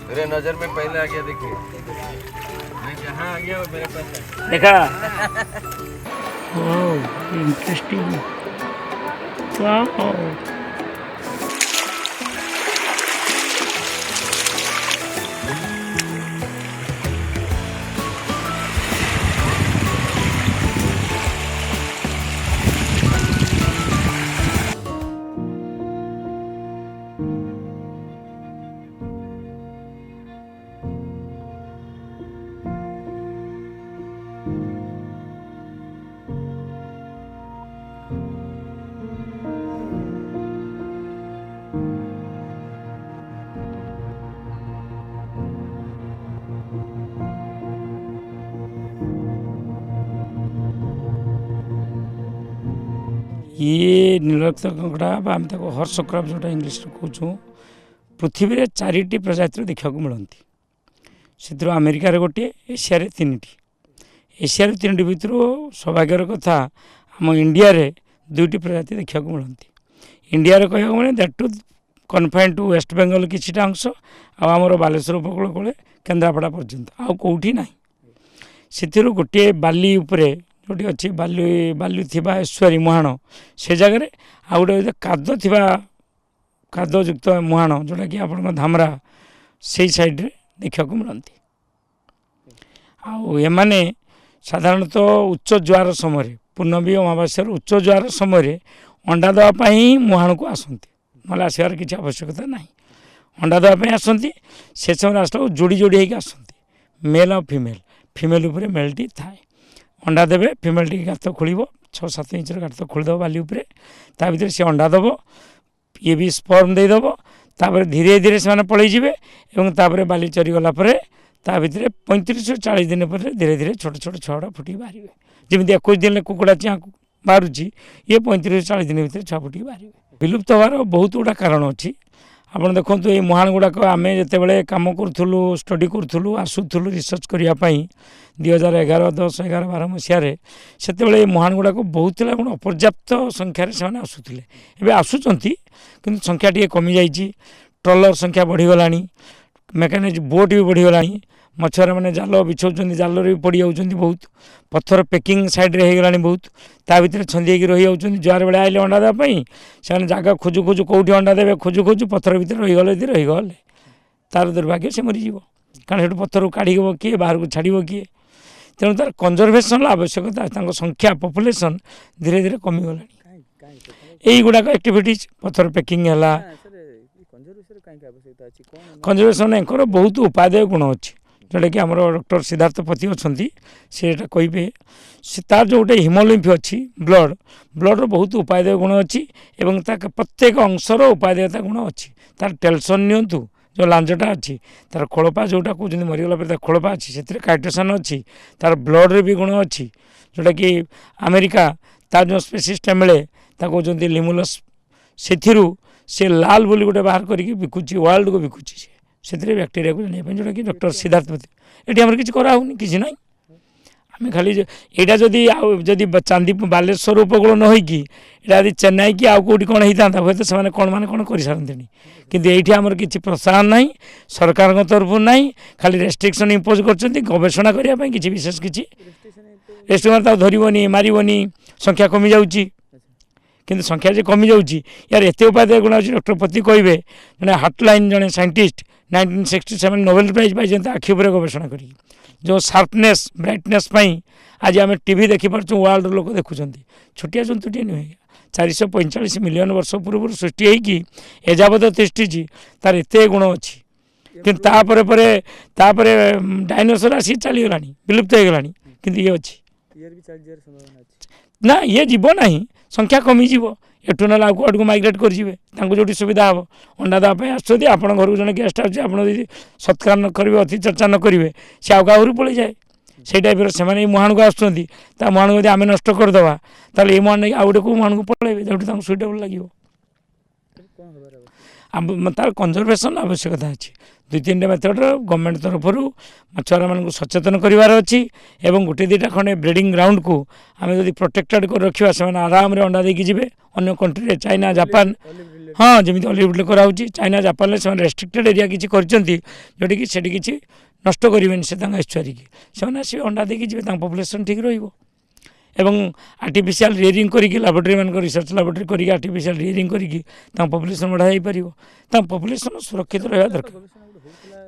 मेरे नजर में पहले आ गया। देखिए मैं जहाँ आ गया वो मेरे पास है। देखा इंटरेस्टिंग वाह ये नीलरक्त कंकड़ा हर्षक्राब जोटा इंग्लीश कहूँ पृथ्वी में 4टी प्रजातिर देखा मिलती से अमेरिकार गोटे एशिया 3टी एशिया 3टी भितर सौभाग्यर कथा आम इंडिया रे 2टी प्रजाति देखा मिलती इंडिया रे कह mean that to confine to West Bengal किछिटा अंश आमर बालेश्वर उपकूल कोले केन्द्रापड़ा पर्यंत आउ कौटी ना से गोटे बाली उपरे जोटी अच्छी बालू बालू थी ऐश्वरी मुहाण से जगह आ गए काद थी कादयुक्त मुहाण जोटा कि आप धामरा से साइड्रे देखा मिलती आने साधारणतः उच्च ज्वार समय पूर्णमी अमावास्यार उच्च ज्वार समय अंडा देवाई मुहाण को आसती ना आसबार किसी आवश्यकता ना अंडा देवाई आसती से समय आसला जोड़ी जोड़ी होगी आसती मेल और फिमेल फिमेल उपर मेलटी थाए अंडा देवे फिमेल टी गात खोल 6-7 इंचर गात खोलीद बाली उपरे ता भीतर से अंडा दब ये भी स्पर्म देदेव तापर धीरे धीरे से पलैजे और बाली चरीगला ता भीतर 35-40 दिन पर धीरे धीरे छोट छोट छुआ फुटी बाहर जमी 21 दिन कुकुड़ा चिआँ बाहर ये 35-40 दिन भीतर छुआ फुटी बाहर विलुप्त हबार बहुत गुड़ा कारण अच्छी आपड़ देखो ये मुहाण गुड़ाक आम जिते कम करूँ स्टडी करूँ आसूलु रिसर्च करने 2011, 10, 11, 12 मसीह से मुहाण गुड़ाक बहुत अपर्याप्त संख्यार से आसूले एवं आसुँच कि संख्या टी कमी जाइए ट्रलर संख्या बढ़ीगला मेकानिज बोट भी बढ़ीगला मछुआर मैंने जाल बिछाऊँ जाल भी पड़ जाऊँ बहुत पत्थर पैकिंग साइड्रे होगला बहुत ता भीतर छंदी रही जाऊँ जुआर बेले आइले अंडा देवाई से जगह खोजु खोजु कौटी अंडा देवे खोजु खोजु पत्थर भीतर रहीगले रहीगले तार दुर्भाग्य से मरीज कारण से पत्थर काढ़ किए बाहर को छाड़ किए तेणु तार कंजर्वेशन आवश्यकता संख्या पपुलेसन धीरे धीरे कमीगला यही गुड़ाक एक्टिविटीज पत्थर पैकिंग है कंजर्वेशन एंकर बहुत उपादेय गुण अच्छी जोटा कि आम डॉक्टर सिद्धार्थ पति अच्छा से कहे से तार जो गोटे हिमोलिम्फ अच्छी ब्लड बहुत उपादेय गुण अच्छी एवं प्रत्येक अंशर उपादेयता गुण अच्छी तार टेलसन नियंतु जो लांजटा अच्छी तार खोलपा जोटा कहते मरीगला खोलपा अच्छी से काइट्रेशन अच्छी तार ब्लड रे भी गुण अच्छी जोटा कि अमेरिका तार जो स्पेसीसटा मिले कहते लिमुलस से लाल बोली गोटे बाहर करके बिकुची वर्ल्ड को बिकुची से बैक्टेरिया को जाना जोटा कि डॉक्टर सिद्धार्थ पति ये आम किसी कराऊनी किसी ना आम खाली यहाँ जदि चांदी बालेश्वर उपकूल न होगी यदि चेन्नई कि आउ कौटी कौन होता हे तो से कौन मैंने कौन कर सारे किंतु ये आमर किसी प्रोत्साहन ना सरकार तरफ ना खाली रेस्ट्रिक्शन इम्पोज कर गवेषणा करने किसी विशेष किसी रेस्ट्रिक्शन धरनी मारनी संख्या कमी जाऊँगी किंतु संख्या जो कमी जाऊँगी यार एत उपादेय गुण अच्छी डॉक्टर पति कहे जड़े हार्टलाइन जड़े साइंटिस्ट 1967 नोबेल प्राइज पाई आखि उपर गवेषणा करी जो शार्पनेस ब्राइटनेस आज आम टीवी देखिपुँ वर्ल्ड लोक देखुं छोटिया जंतुटे नुहे 445 मिलियन वर्ष पूर्व सृष्टि होगी एजावत तिष्टि तार एत गुण अच्छी कि डायनोसर आसी चलीगला विलुप्त होगला कि ये अच्छी ना ये जीव ना संख्या कमीज एठू ना आड़ को माइग्रेट कर जो सुविधा हम अंडा देवाई आसुँच आप घर को जन गेस्ट आज आप सत्कार न करेंगे अति चर्चा न करेंगे सी आउ घर पलि जाए से टाइप से मुहाण को आसुँच मुहाण को आम नष्ट करदे ताल ये मुहाण नहीं आउ गोटे को मुहाण को पलैबे जो सुइटेबल लगे तार कंजर्वेशन आवश्यकता अच्छी 2-3 मेथड गवर्नमेंट तरफ मछुआरा मान सचेतन करार अच्छी एवं गोटे 2टा खंडे ब्रीडिंग ग्राउंड को आम जब प्रोटेक्टेड कर रखा से आराम रे अंडा देकी जी अन्य कंट्री चाइना जापान हाँ जमी हॉलीवुड कराऊँच चाइना जापान से रेस्ट्रिक्टेड एरिया किसी जोटिकी सेठी किसी नष्ट करेंगे से एस्चुरी की से अंडा देकी पॉपुलेशन ठीक रही एवं आर्टिफिशियल रियरिंग करके लाबोरेटरी मान रिसर्च लाबोरेटरी करके आर्टिफिशियल रियरिंग करके पॉपुलेशन बढ़ाई पार पॉपुलेशन सुरक्षित रहा दरकार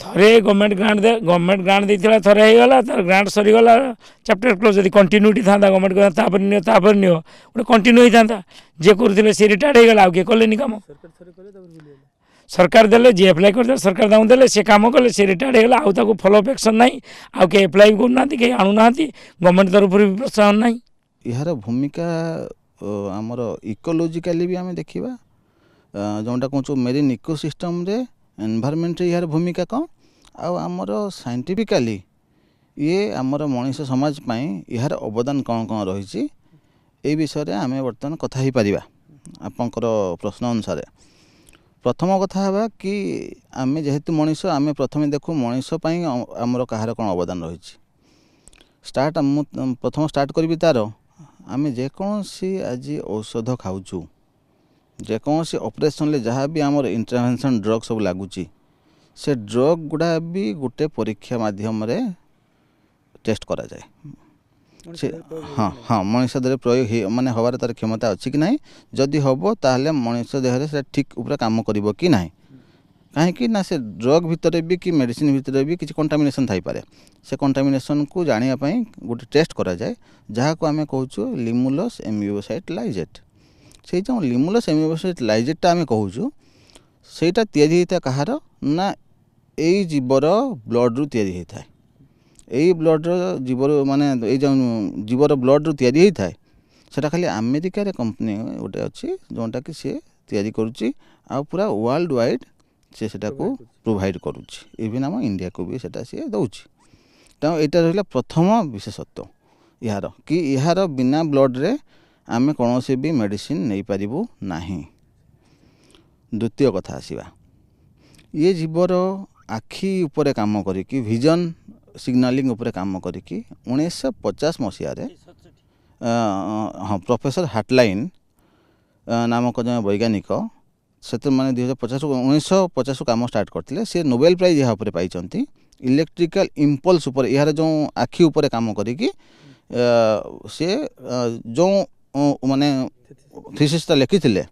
थरे गवर्नमेंट ग्रांट देता थरे होगा तार ग्रांट सरीगला चैप्टर क्लोज यदि कंटिन्यूटी था गवर्नमेंट तापर नियो गोटे कंटिन्यू होता जी करूँ सी रिटायर्ड होगा आउ किए कले काम सरकार देले जी एप्लाई करदे सरकार दाऊ देले से काम कले से रिटायर्ड होगा आउ ताको फॉलो अप एक्शन नहीं आउ के एप्लाई करना कहीं आणुना गवर्नमेंट तरफ भी प्रोत्साहन नहीं यार भूमिका आमर इकोलोजिकाली भी आम देखा जोटा कहूँ मेरीन इकोसिस्टम रे एनवायरमेंट यार भूमिका कौन आमर साइंटिफिकाली ये आमर मनीष समाज पाई यार अवदान कौन कौन रही ए विषय आम बर्तमान कथा ही पारिबा आपंकर प्रश्न अनुसार प्रथम कथा है कि आम जेहेतु मनीष आम प्रथम देखू मनीष पाई आमर कहार कौन अवदान रही स्टार्ट प्रथम स्टार्ट करी तार आम जेकोसी आज औषध खाऊँ जेकोसी ऑपरेशन ले जहाँ भी आमर इंटरवेंशन ड्रग सब लगुच से ड्रग गुड़ा भी गोटे परीक्षा माध्यम रे टेस्ट करा जाए से हाँ हाँ मनीष देह प्रयोग माने हबार तार क्षमता अच्छी कि ना जदि हम ताहले मनीष देह से ठीक उपर काम करिवो कि ना कहीं ना से ड्रग भितर भी कि मेडिसिन भितर भी किसी कंटामिनेशन थाई पारे से कंटामिनेशन को जानिया पई गोटे टेस्ट करा जाए जहाँ को आम कहूँ लिमुलस एम्यूबोसाइट लाइजेट से जो लिमुलस एम्यूबोसाइट लाइजेटा आम कहूँ सेटा तैयारी होता कहार ना यही जीवर ब्लड रु तैयारी होता है यही ब्लड जीवर माने जो जीवर ब्लड रु तैयारी होता है सेटा खाली अमेरिका रे कंपनी गोटे अच्छी जोटा कि सी तैयारी करुच्ची आ पूरा वर्ल्ड वाइड सेटा को प्रोवाइड करुच्ची इवन आम इंडिया को भी सेटा सी दौची तेणु यहाँ रहा प्रथम विशेषत्व यार कि यार बिना ब्लड रे आमे कौन से भी मेडिसिन नहीं पारिबु नाही। द्वितीय कथा आसीबा ये जीवर आखि उपरे काम करिकी विजन सिग्नालिंग उपरे काम करिकी 1950 मसीह हाँ प्रोफेसर हार्टलाइन नामक जो वैज्ञानिक से मैंने 1950 काम स्टार्ट करते से नोबेल प्राइज यहाँ पर पाई इलेक्ट्रिकल इम्पल्स उपर यार जो आखि उपरे काम करिकी से जो माने थीसिसटा लिखिथिले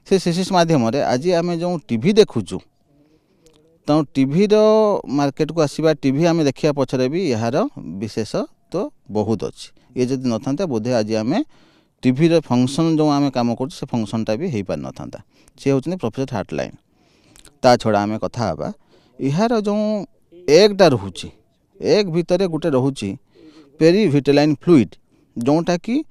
से थीसिस माध्यम आज आम जो टीवी देखुचु तो टीवी मार्केट को आसवा टीवी आम देखा पछरे भी यार विशेष तो बहुत अच्छी ये जब न था बोधे आज आम टीवी फंक्शन जो आम कम कर फंक्शनटा भी हो पार न था सी हूँ प्रोफेसर हार्टलाइन ता छड़ा आम कथा हाँ यार जो एगटा रोचे एग भितर गोटे रोचे पेरीविटेलाइन फ्लूइड जोटा कि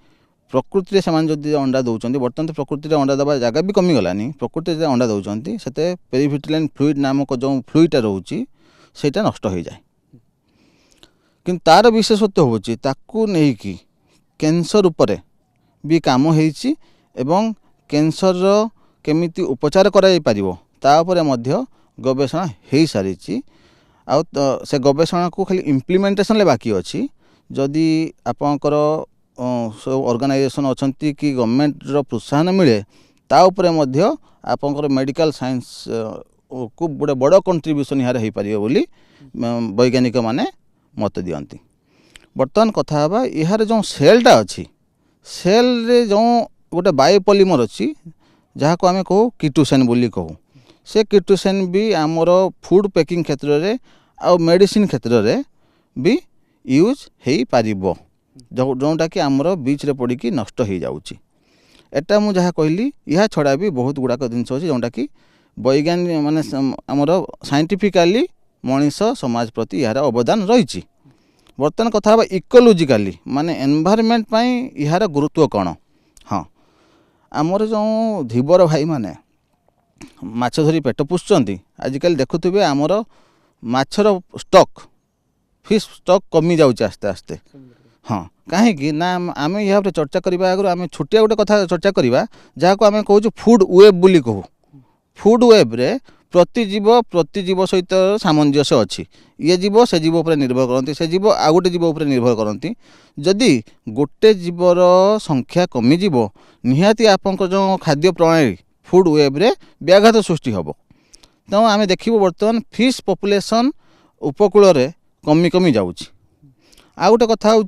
प्रकृति से जदि अंडा दौरान बर्तमान तो प्रकृति में अंडा दबा जगह भी कमिगलानी प्रकृति में अंडा दौरान से पेरीविटेलाइन फ्लूइड नामक जो फ्लूइडटा रोचे सेटा नष्ट हो जाए कि तार विशेषत्व होची ताकू नहीं कि कैंसर उपरे भी काम होईची एवं कैंसर केमिति उपचार करा जाई परिवो ता उपरे मध्य गवेषणा हो सारी आ से गवेषणा को खाली इम्प्लीमेंटेशन ले बाकी अच्छी जदि आपंकर सब ऑर्गेनाइजेशन अच्छी कि गवर्नमेंट रो प्रोत्साहन मिले ता उपरे मध्य आपंकर मेडिकल साइंस को गोटे बड़ कंट्रीब्यूशन यार हो पारिबो बोली वैज्ञानिक माने मत दियंती। बर्तमान कथा हबा यार जो सेलटा अच्छी सेल रे जो गोटे बायोपॉलीमर अच्छी जहाँ को आम कहू कीटोसन बोली कहू से कीटोसन भी आमर फूड पैकिंग क्षेत्र में आ मेडिसिन क्षेत्र में भी यूज हो पारिबो जोटा कि आमर बीच रे पड़ी कि नष्ट हो जाउची एटा मु जहाँ कहली यह छड़ा भी बहुत गुड़ाक जिनस अच्छी जोटा कि वैज्ञानिक माने आमर साइंटिफिकाली मनीष समाज प्रति यार अवदान रही। बर्तमान कथा हबा इकोलोजिकाली माने एनवायरमेंट पाई यार गुरुत्व कौन हाँ आमर जो धीवर भाई माने माछ धरी पेट पोषुचंती आजिकल देखुथिबे आमर माछर स्टॉक फिश स्टॉक कमी जाउछ आस्ते आस्ते हाँ कहीं ना आम यहाँ चर्चा करने आगे आम छोटिया गोटे कथा चर्चा करवा जहाँ को आम कहूँ फूड वेब बोली कहू फूड वेब रे प्रति जीव सहित सामंजस्य अच्छी ये जीव से जीव उपर निर्भर करती से जीव आ गोटे जीव उपर निर्भर करती जदि गोटे जीवर संख्या कमिजिव निहाती आपंकर जो खाद्य प्रणाली फुड वेब्रे व्याघात सृष्टि हम। तेणु आम देखू बर्तमान फिश पॉपुलेशन उपकूल कमी कमी जाऊँगी। आ गोटे कथा हूँ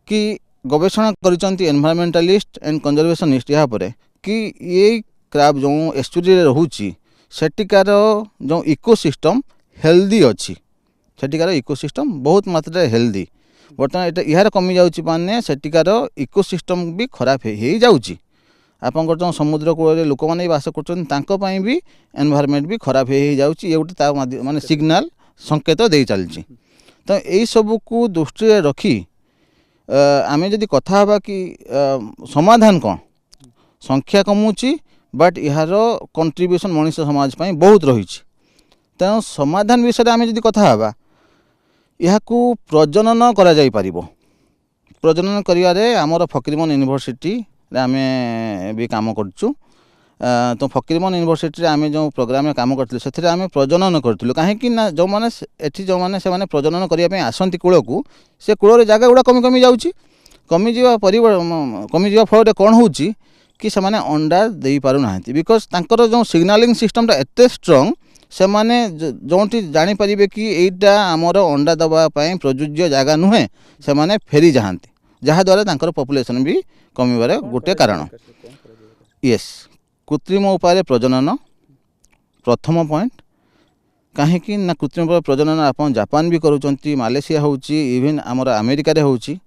कि गवेषणा कर एनवायरमेंटालिस्ट एंड कंजर्वेशनिस्ट यहाँ पर कि ये क्रैब जो एस्चुरी रोचे सेटिकार जो इकोसिस्टम हेल्दी अच्छी, सेटिकार इकोसिस्टम बहुत मात्रा हेल्दी। बर्तमान यार कमी जाऊँगी माने सेटिकार इकोसिस्टम भी खराब हो जाऊँगी। आपंकर जो समुद्र कूल लोक मैंने बास कर भी एनवायरमेंट भी खराब हो जाऊँगी। ये गोटे माने सिग्नाल संकेत दे चलती। तो यही सब को दृष्टि रखी आम जदि कथा कि समाधान कौन संख्या कमुची बट यार कंट्रीब्यूशन मनुष्य समाज पाई बहुत रही। तेणु समाधान विषय आम जदि कथा यहाँ प्रजनन करा जाई परिबो। प्रजनन करियारे आमर फकीरमोहन यूनिवर्सिटी आम भी काम करचु। तो फकीरमोहन यूनिवर्सिटी आम जो प्रोग्राम काम करते से आम प्रजनन करूँ कहीं जो मैंने एठी जो मैंने से प्रजनन करने आसती कूल को से कूल जगह गुड़ा कमी कमी जाऊँगी। कमी जा फल कौन हो कि से अंडा दे पारना बिकज तांकर जो सिग्नालिंग सिस्टमटा एत स्ट्रंग से माने जो जानीपर कि यहीटा आमर अंडा दवापाई प्रযোज्य जगह नुहे से माने फेरी जाती जहाँद्वारा तांकर पॉपुलेशन भी कमिबार गोटे कारण। यस कृत्रिम उपाय प्रजनन प्रथम पॉइंट कहीं कृत्रिम उपाय प्रजनन आप जापान भी करुँच मालेशिया हो इवन आमर अमेरिका रे होची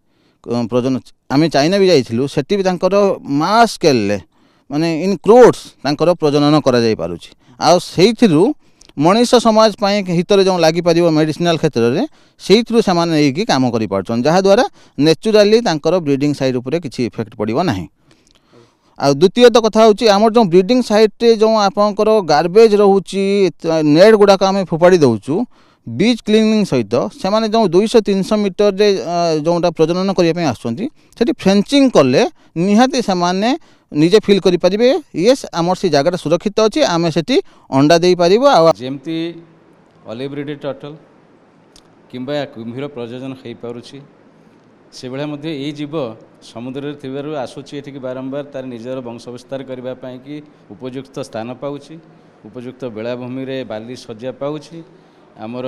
प्रजनन आम चाइना भी जाइलु सेठी भी तांकर मास स्केल माने इन क्रोड्स तांकर प्रजनन करा जाई पारुची। आ सेइथिरु मनुष्य समाज पाई हितर जो लगी पार मेडिसिनाल क्षेत्र में से नहीं काम कर जहाँद्वारा नेचुराली तांकर ब्रीडिंग साइट उपर किसी इफेक्ट पड़ो ना। आ द्वितीय तो कथा हूँ आम जो ब्रीडिंग साइट जो आपंकर गार्बेज रोचे नेट गुड़ाक आम फोपाड़ी दौचु बीच क्लीनिंग सहित से जो 200-300 मीटर जोटा प्रजनन करने आसुँच फ्रेंचिंग कले निहाती से निजे फिल करें येस आमर से जगह सुरक्षित अच्छी आम से अंडा दे पार। जमती ऑलिव रिडी टर्टल किंबा कुंभीर प्रजनन हो पारुछि से भाया ये जीव समुद्र थी आसूँ ये बारंबार तार निजर वंश विस्तार करने कि उपयुक्त स्थान पाऊँच उपयुक्त बेलाभूमि रे बाली सज्जा पाऊँच आमर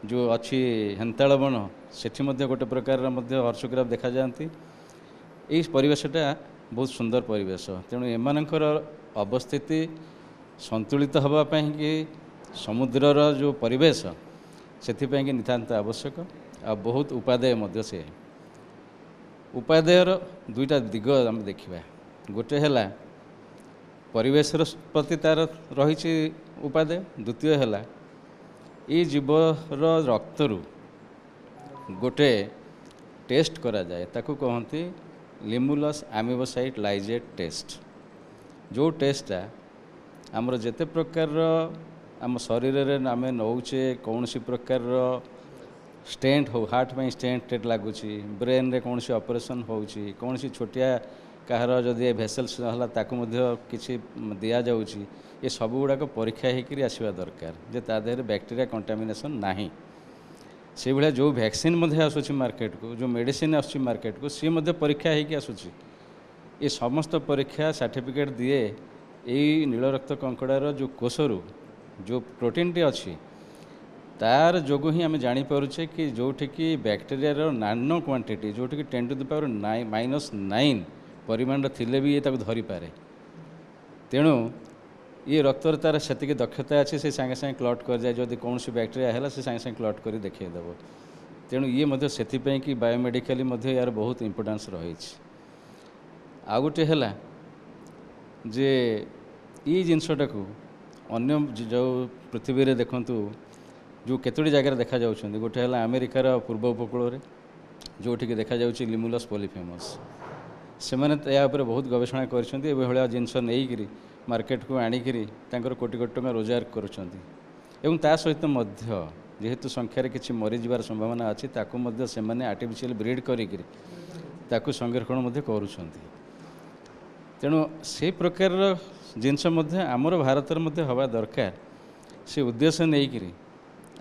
जो अच्छी हेन्ताल बण सेठी गोटे प्रकार हर्षग्राफ देखा जाती यही परिवेशटा बहुत सुंदर परिवेश। तेणु एमानकर अवस्थिति संतुलित होगापाई कि समुद्रर जो परिवेश से नितांत आवश्यक आ बहुत उपादेय से उपादेयर दुईटा दिग आम देखा गोटे है परिवेश प्रति तार रही उपादेय द्वितीय है ये जीवर रक्तरु गोटे टेस्ट करा जाए ताकू कहती लिमुलस एमिबोसाइट लाइजेट टेस्ट जो टेस्टा आमर जेते प्रकार आम शरीर रे आम नौचे कौन सी प्रकार स्टेंट हो हार्ट में स्टेंट लगुच ब्रेन रे कौन सी ऑपरेशन होउची कौन सी छोटिया कहार जदि भेसल्स है ताकू किसी दि जाऊँगी ये सब गुड़ाक परीक्षा होकर आसवा दरकार जे ता देहरे बैक्टेरिया कंटामिनेशन नाही। से भाया जो वैक्सीन आसूँ मार्केट को जो मेडिसिन आसूँ मार्केट को सी परीक्षा होकर आसूँ ये समस्त परीक्षा सर्टिफिकेट दिए यही नील रक्त कंकड़ार जो कोषरु जो प्रोटीन टी अच्छी तार जोगु ही आम जापे कि जोठिकी बैक्टेरिया नानो क्वांटिटी जोठिकी 10⁻⁻⁹ परिमाण थिले भी ये धरी पारे। तेणु ये रक्तर तार से दक्षता अच्छी से सांगे सांगे क्लट कर जाए जदि कौन सी बैक्टेरिया है से सांगे सांगे क्लट कर देखदेव। तेणु ये से कि बायोमेडिकली यार बहुत इम्पोर्टान्स रही। आ गोटे है जे ये जिनसटा को अन्य जो पृथ्वी रे देखंतु जो केतोटी जगह देखा जाउछन गोटे है अमेरिकार पूर्व उपकूल जोठिक देखा जाउछि लिमुलस पॉलीफेमस से मैंने या बहुत गवेषणा कर जिनस नहीं मार्केट को आणिकी कोटी कोटी टका रोजगार करुँच ता सहित जेहेतु संख्यार किसी मरीजार संभावना अच्छी ताकू से आर्टिफिशियल ब्रीड करी संरक्षण करुँच। तेणु से प्रकार जिनस आमर भारत में हवा दरकार से उद्देश्य नहीं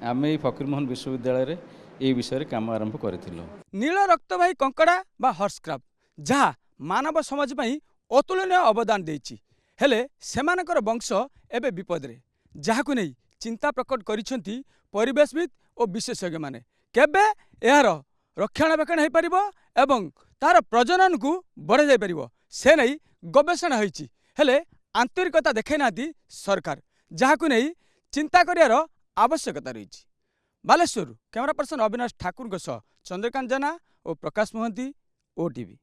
आम फकीरमोहन विश्वविद्यालय रे ये विषय काम आरंभ करूँ। नील रक्तवाही कंकड़ा बा हॉर्स क्रब जहाँ मानव समाज में अतुलनीय अवदान देछि हेले सेमानकर वंश एबे विपदरे जहाकु नहीं चिंता प्रकट करिसेंती परिवेशविद और विशेषज्ञ माने केबे यार रक्षणाबेक्षण हो पारिबो एवं तार प्रजनन को बढ़ा जाई पारिबो से नहीं गवेषणा होईची हेले आंतरिकता देखै नाती सरकार जहाकु नहीं चिंता करियार आवश्यकता रही। बालेश्वर कैमरा पर्सन अविनाश ठाकुर चंद्रकांत जेना और प्रकाश मोहंती, ओटीवी।